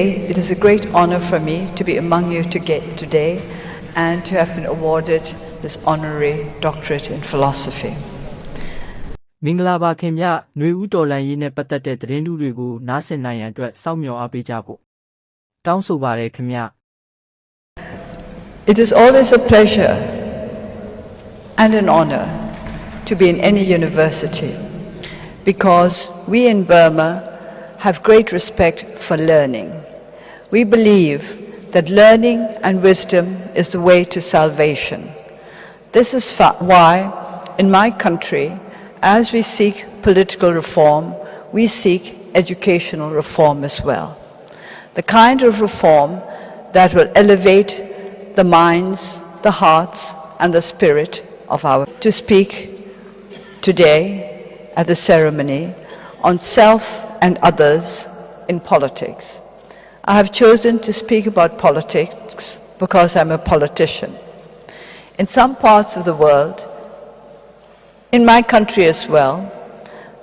say it is a great honor for me to be among you today and to have been awarded this honorary doctorate in philosophy. မင်္ဂလာပါခင်ဗျာຫນွေဦးတော်လှန်ရေးနဲ့ပတ်သက်တဲ့သတင်းတူတွေကိုနားဆင်နိုင်ရန်အတွက်စောင့်မျှော်အားပေးကြဖို့တောင်းဆိုပါတယ်ခင်ဗျာ It is always a pleasure and an honor to be in any university because we in Burma have great respect for learning. We believe that learning and wisdom is the way to salvation. This is why in my country, as we seek political reform, we seek educational reform as well. The kind of reform that will elevate the minds, the hearts, and the spirit of our to speak today at the ceremony on self and others in politics. I have chosen to speak about politics because I'm a politician. In some parts of the world, in my country as well,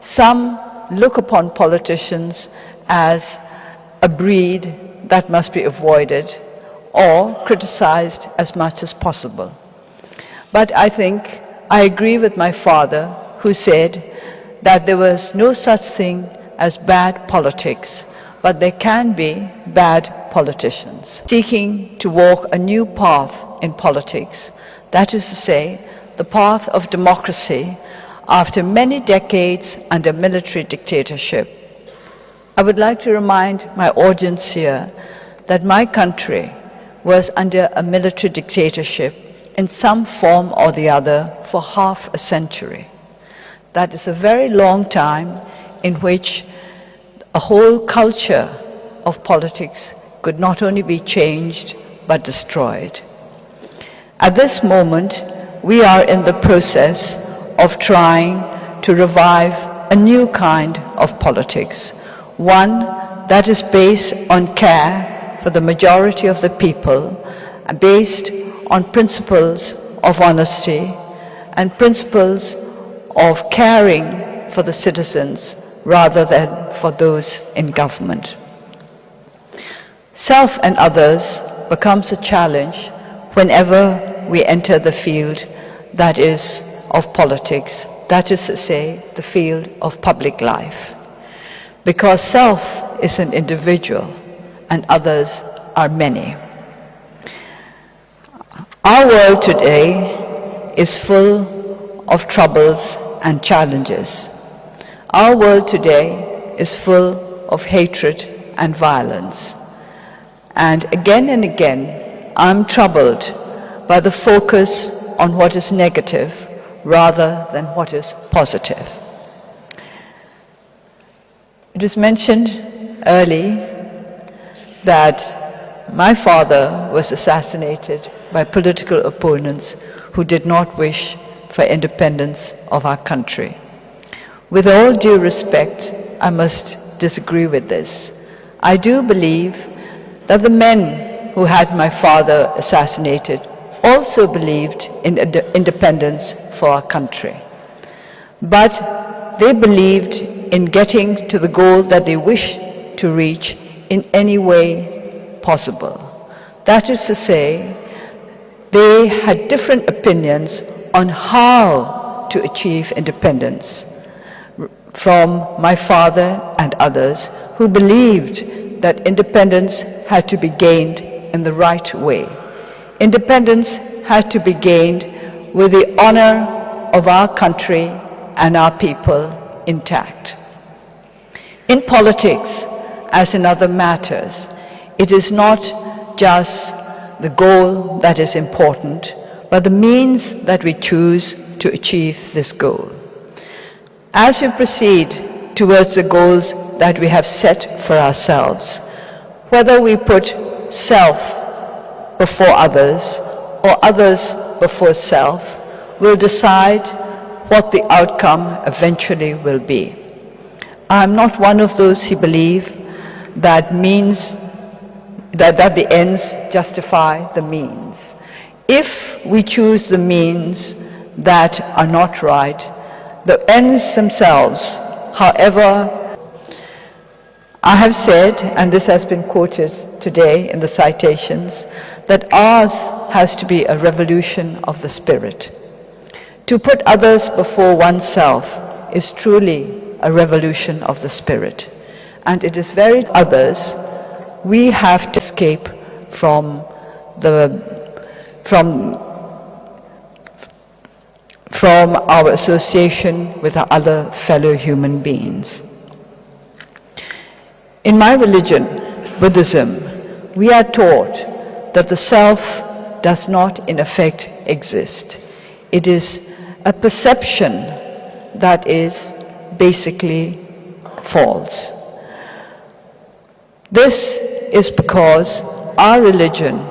some look upon politicians as a breed that must be avoided or criticized as much as possible. But I think I agree with my father who said that there was no such thing as bad politics, but there can be bad politicians. Seeking to walk a new path in politics, that is to say, the path of democracy after many decades under military dictatorship. I would like to remind my audience here that my country was under a military dictatorship in some form or the other for half a century. That is a very long time in which a whole culture of politics could not only be changed but destroyed. At this moment, we are in the process of trying to revive a new kind of politics, one that is based on care for the majority of the people, based on principles of honesty and principles of caring for the citizens rather than for those in government. Self and others becomes a challenge whenever we enter the field that is of politics, that is to say, the field of public life. Because self is an individual and others are many. Our world today is full of troubles and challenges. Our world today is full of hatred and violence. And again, I'm troubled by the focus on what is negative rather than what is positive. It was mentioned early that my father was assassinated by political opponents who did not wish for independence of our country. With all due respect, I must disagree with this. I do believe that the men who had my father assassinated also believed in independence for our country. But they believed in getting to the goal that they wished to reach in any way possible. That is to say, they had different opinions on how to achieve independence from my father and others who believed that independence had to be gained in the right way. Independence had to be gained with the honor of our country and our people intact. In politics, as in other matters, it is not just the goal that is important, but the means that we choose to achieve this goal. As we proceed towards the goals that we have set for ourselves, whether we put self before others or others before self, will decide what the outcome eventually will be. I am not one of those who believe that the ends justify the means. If we choose the means that are not right, the ends themselves, however I have said, and this has been quoted today in the citations, that ours has to be a revolution of the spirit. To put others before oneself is truly a revolution of the spirit. And it is very others we have to escape from our association with our other fellow human beings. In my religion, Buddhism, we are taught that the self does not in effect exist. It is a perception that is basically false. This is because our religion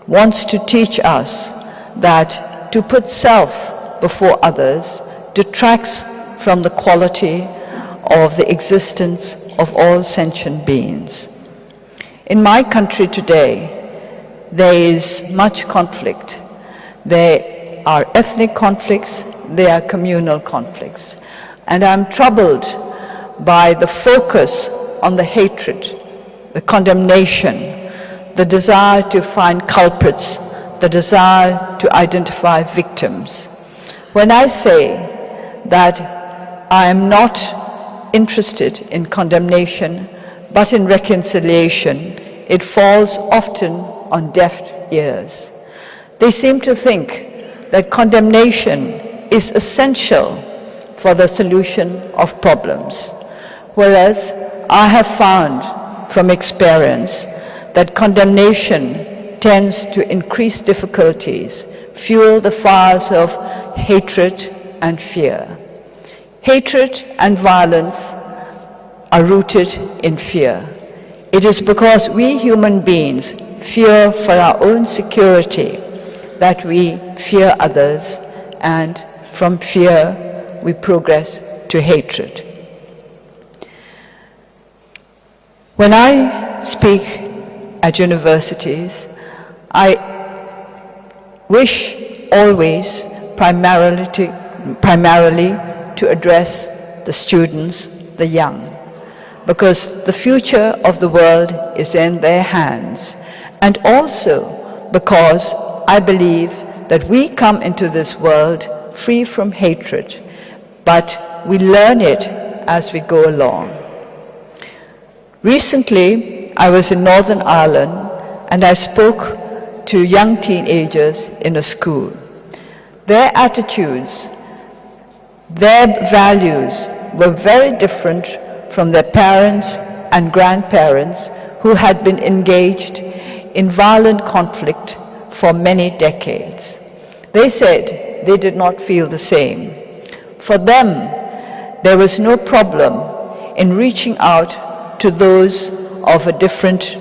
wants to teach us that to put self before others detracts from the quality of the existence of all sentient beings. In my country today, there is much conflict. There are ethnic conflicts, there are communal conflicts. And I'm troubled by the focus on the hatred, the condemnation, the desire to find culprits, the desire to identify victims. When I say that I am not interested in condemnation, but in reconciliation, it falls often on deaf ears. They seem to think that condemnation is essential for the solution of problems, whereas I have found from experience that condemnation tends to increase difficulties, fuel the fires of hatred and fear. Hatred and violence are rooted in fear. It is because we human beings fear for our own security that we fear others, and from fear we progress to hatred. When I speak at universities, I wish always primarily to address the students, the young, because the future of the world is in their hands, and also because I believe that we come into this world free from hatred, but we learn it as we go along. Recently, I was in Northern Ireland and I spoke to young teenagers in a school. Their attitudes, their values were very different from their parents and grandparents who had been engaged in violent conflict for many decades. They said they did not feel the same. For them, there was no problem in reaching out to those of a different,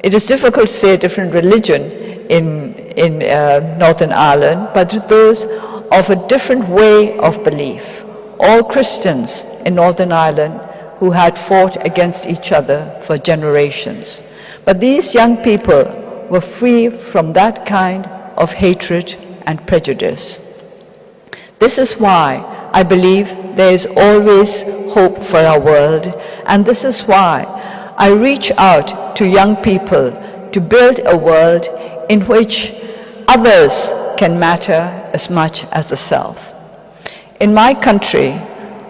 it is difficult to say a different religion in Northern Ireland, but to those of a different way of belief. All Christians in Northern Ireland who had fought against each other for generations. But these young people were free from that kind of hatred and prejudice. This is why I believe there is always hope for our world, and this is why I reach out to young people to build a world in which others can matter as much as the self. In my country,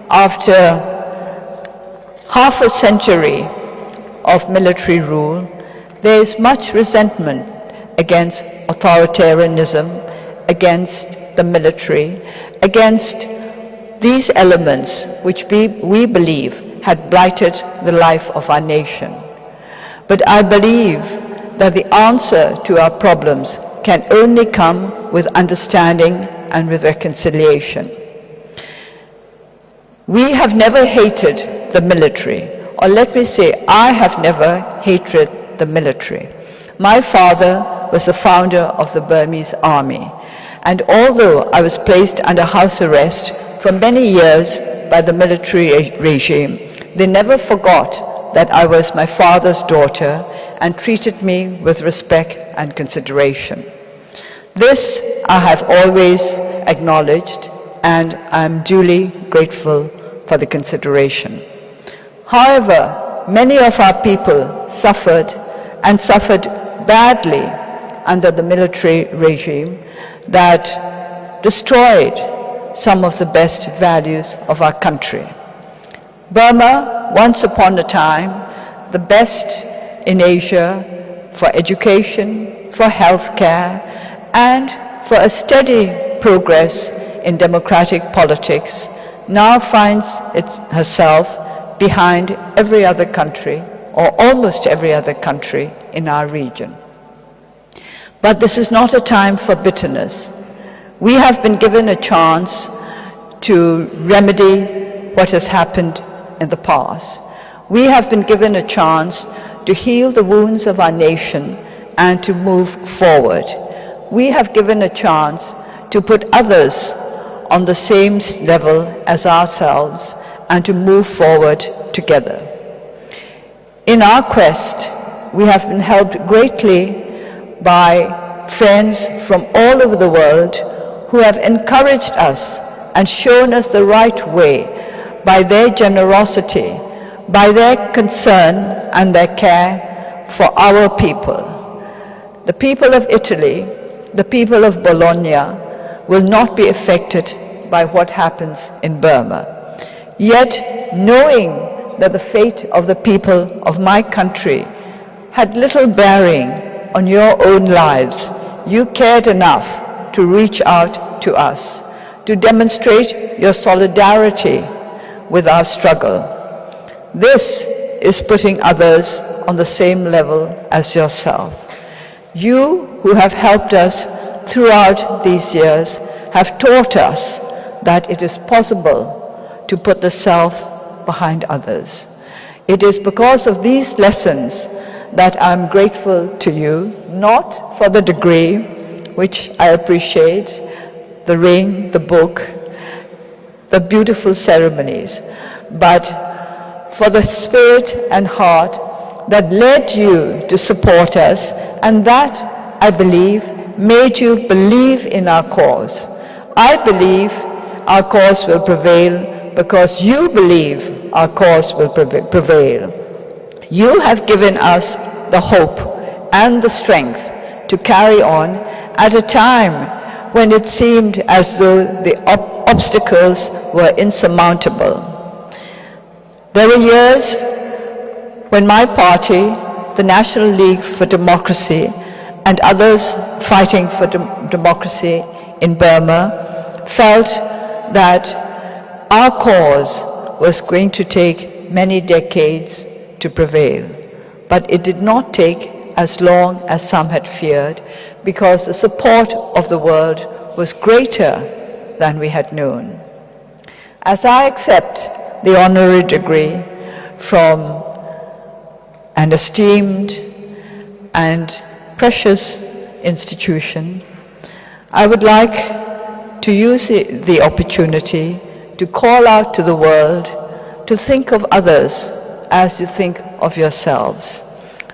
after half a century of military rule, there is much resentment against authoritarianism, against the military, against these elements which we believe had blighted the life of our nation. But I believe that the answer to our problems can only come with understanding and with reconciliation. We have never hated the military, or let me say, I have never hated the military. My father was the founder of the Burmese army, and although I was placed under house arrest for many years by the military regime, they never forgot that I was my father's daughter and treated me with respect and consideration. This I have always acknowledged, and I am duly grateful for the consideration. However, many of our people suffered and suffered badly under the military regime that destroyed some of the best values of our country. Burma, once upon a time, the best in Asia for education, for healthcare, and for a steady progress in democratic politics, now finds herself behind every other country, or almost every other country in our region. But this is not a time for bitterness. We have been given a chance to remedy what has happened in the past. We have been given a chance to heal the wounds of our nation and to move forward. We have given a chance to put others on the same level as ourselves and to move forward together. In our quest, we have been helped greatly by friends from all over the world who have encouraged us and shown us the right way by their generosity, by their concern and their care for our people. The people of Italy, the people of Bologna will not be affected by what happens in Burma. Yet, knowing that the fate of the people of my country had little bearing on your own lives, you cared enough to reach out to us, to demonstrate your solidarity with our struggle. This is putting others on the same level as yourself. You who have helped us throughout these years have taught us that it is possible to put the self behind others. It is because of these lessons that I'm grateful to you, not for the degree, which I appreciate, the ring, the book, the beautiful ceremonies, but for the spirit and heart that led you to support us, and that, I believe, made you believe in our cause. I believe our cause will prevail because you believe our cause will prevail. You have given us the hope and the strength to carry on at a time when it seemed as though the obstacles were insurmountable. There were years when my party, the National League for Democracy, and others fighting for democracy in Burma felt that our cause was going to take many decades to prevail. But it did not take as long as some had feared, because the support of the world was greater than we had known. As I accept the honorary degree from an esteemed and precious institution, I would like to use the opportunity to call out to the world to think of others as you think of yourselves,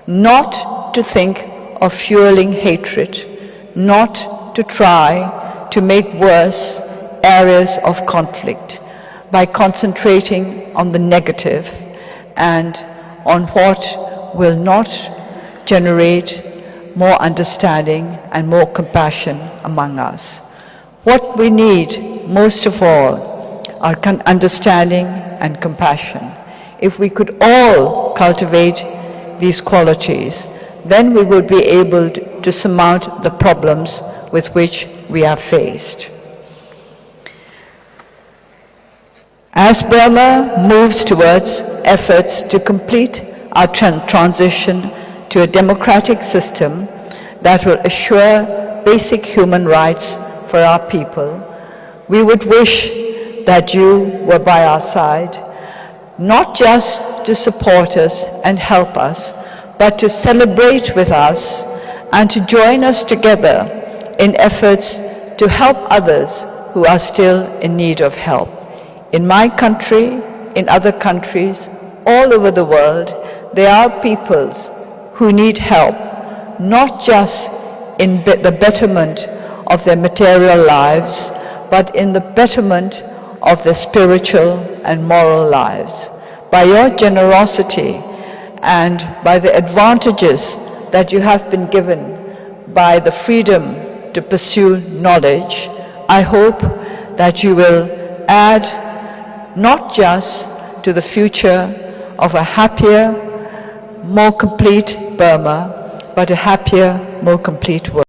not to think of fueling hatred, not to try to make worse areas of conflict by concentrating on the negative and on what will not generate more understanding and more compassion among us. What we need most of all are understanding and compassion. If we could all cultivate these qualities, then we would be able to surmount the problems with which we are faced. As Burma moves towards efforts to complete our transition to a democratic system that will assure basic human rights for our people, we would wish that you were by our side, not just to support us and help us, but to celebrate with us and to join us together in efforts to help others who are still in need of help. In my country, in other countries, all over the world, there are peoples who need help, not just in the betterment of their material lives, but in the betterment of their spiritual and moral lives. by your generosity and by the advantages that you have been given by the freedom to pursue knowledge, I hope that you will add not just to the future of a happier, more complete Burma, but a happier, more complete world.